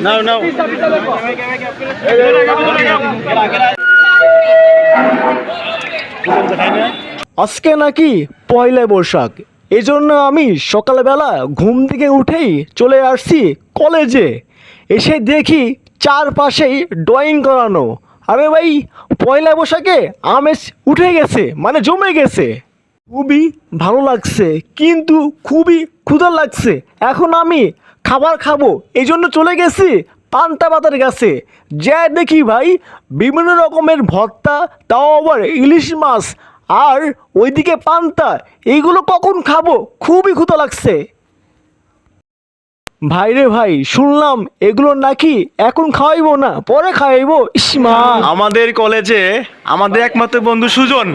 নাও নাও আজকে নাকি পয়লা বৈশাখ, এই জন্য আমি সকালবেলা ঘুম থেকে উঠেই চলে আসছি কলেজে। এসে দেখি চারপাশেই ড্রয়িং করানো। আরে ভাই, পয়লা বৈশাখে আমেজ উঠে গেছে, মানে জমে গেছে। খুবই ভালো লাগছে, কিন্তু খুবই ক্ষুধা লাগছে। এখন আমি খাবার খাবো, এই জন্য চলে গেছি পান্তা ভাতের কাছে। যা দেখি ভাই, বিভিন্ন রকমের ভর্তা, তাও আবার ইলিশ মাছ, আর ওইদিকে পান্তা। এইগুলো কখন খাবো, খুবই ক্ষুধা লাগছে। ভাই রে ভাই, শুনলাম এগুলো নাকি এখন খাওয়াইবো না, পরে খাওয়াইবো। ইসমা, আমাদের কলেজে আমাদের একমাত্র বন্ধু সুজন,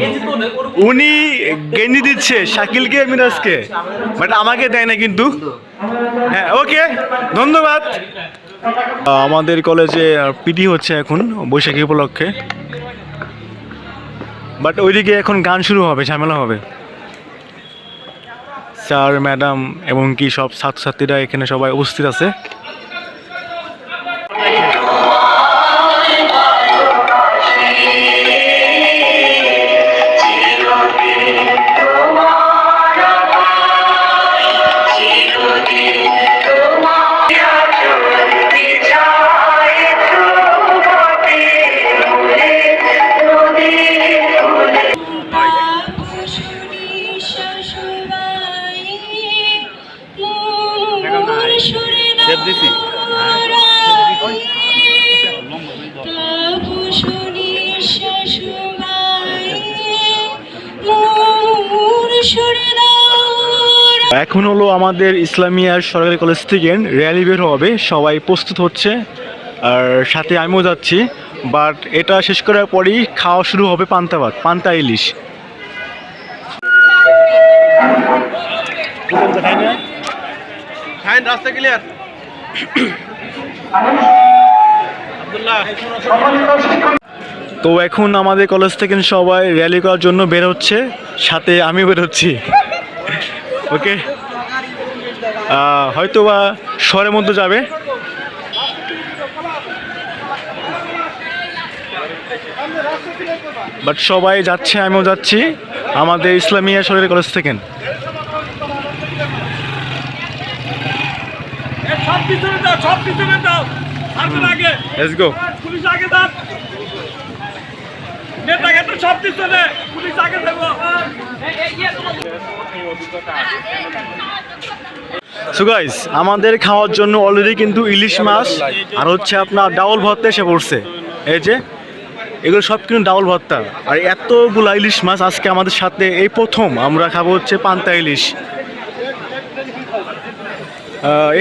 উনি গেঞ্জি দিচ্ছে শাকিলকে মিরাজকে, বাট আমাকে দেয় না কিন্তু। হ্যাঁ, ওকে, ধন্যবাদ। আমাদের কলেজে পিটি হচ্ছে এখন বৈশাখী উপলক্ষে, বাট ওইদিকে এখন গান শুরু হবে, ঝামেলা হবে। স্যার, ম্যাডাম এবং কি সব ছাত্রছাত্রীরা এখানে সবাই উপস্থিত আছে। এখন হলো আমাদের ইসলামিয়া সরকারি কলেজ থেকে র্যালি বের হবে, সবাই প্রস্তুত হচ্ছে, আর সাথে আমিও যাচ্ছি। বাট এটা শেষ করার পরেই খাওয়া শুরু হবে পান্তা ভাত, পান্তা ইলিশ। রাস্তা ক্লিয়ার। তো এখন আমাদের কলেজ থেকে সবাই র্যালি করার জন্য বের হচ্ছে, সাথে আমি বের হচ্ছি। ওকে, হয়তো বা শহরের মধ্যে যাবে। বাট সবাই যাচ্ছে, আমিও যাচ্ছি আমাদের ইসলামিয়া সরকারি কলেজ থেকে। Let's go. So guys, আমাদের খাওয়ার জন্য অলরেডি কিন্তু ইলিশ মাছ আর হচ্ছে আপনার ডাউল ভর্তা এসে পড়ছে। এই যে এগুলো সব কিন্তু ডাউল ভর্তা, আর এতগুলা ইলিশ মাছ আজকে আমাদের সাথে এই প্রথম আমরা খাবো হচ্ছে পান্তা ইলিশ।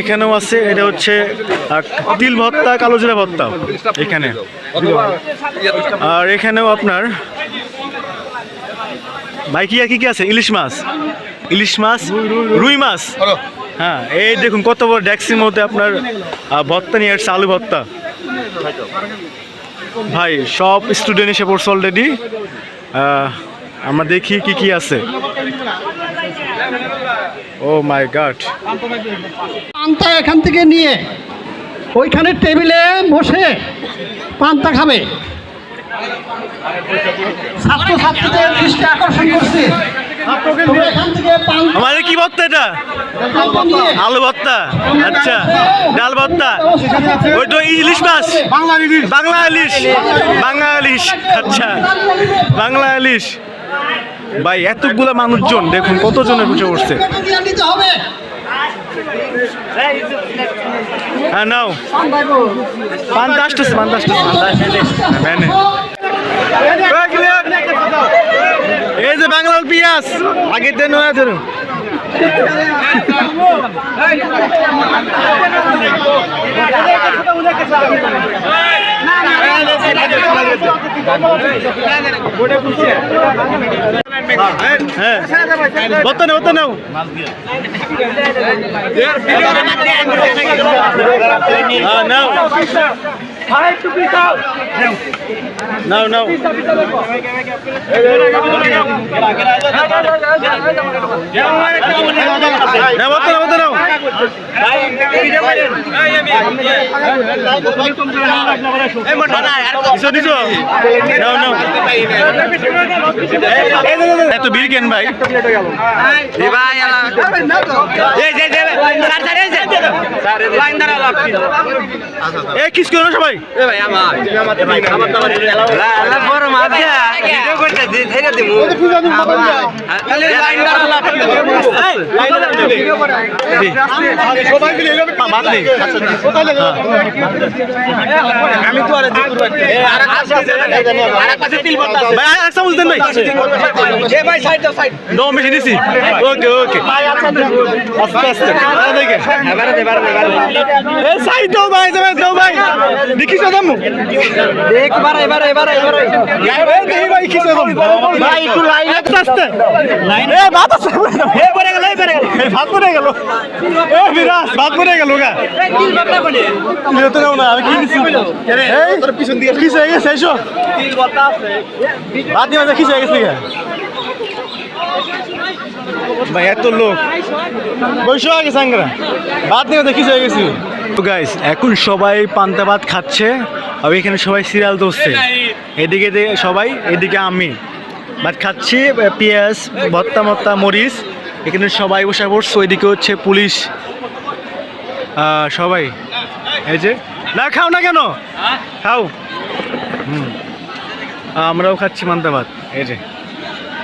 এখানেও আছে, এটা হচ্ছে তিল ভর্তা, কালো জিরা ভর্তা এখানে। আর এখানেও আপনার ভাই কি কি আছে, ইলিশ মাছ, রুই মাছ। হ্যাঁ, এই দেখুন কত বড় ডেক্সির মধ্যে আপনার ভর্তা নিয়ে আসছে, আলু ভর্তা। ভাই সব স্টুডেন্ট এসে পড়ছে অলরেডি, আমরা দেখি কি কি আছে। ও মাই গড, পান্তা এখান থেকে নিয়ে ওইখানে টেবিলে বসে পান্তা খাবে। ছাত্রছাত্রীদের দৃষ্টি আকর্ষণ করছে। আমাদের কি ভর্তা এটা? আলু ভর্তা, আচ্ছা, ডাল ভর্তা, ওই তো ইলিশ মাছ, বাংলা ইলিশ, আচ্ছা, বাংলা ইলিশ। ভাই এতগুলা মানুষজন দেখুন কতজনের বসে পড়ছে। হ্যাঁ নাও, পান্তা আসতেছে। এই যে বাংলার পিঁয়াজ আগের দিন নয়া ধরুন। হ্যাঁ, বর্তা নাও। নাও নাও নাও নাও এত বীর কেন ভাই কিস করো সবাই আমি তো ওকে ওকে আস্তে আস্তে সাইড দাও ভাই দাও ভাই দেখিস দাম একবার এবারে দেখি ভাই কি ভাই একটু লাইন আস্তে লাইন এ বাত আছে এ পড়ে গেল ভাত পড়ে গেল এ বিরাজ ভাত পড়ে গেল গা তিল বাতা বলে তুই তো নাও না আমি কি দিছি এই তোর পিছন দিকে কি হয়ে গেছে এসো তিল বাতা আছে ভাত নিয়ে দেখি হয়ে গেছে গা ভাই এত লোক বসে আগে সাংরা ভাত নিয়ে দেখি হয়ে গেছে তো গাইস এখন সবাই পান্তা ভাত খাচ্ছে আর এখানে সবাই সিরিয়াল ধরছে এদিকে সবাই এদিকে আমি ভাত খাচ্ছি পেঁয়াজ ভর্তা মরিচ এখানে সবাই বসে পড়ছে ওইদিকে হচ্ছে পুলিশ সবাই এই যে না খাও না কেন খাও আমরাও খাচ্ছি পান্তা ভাত এই যে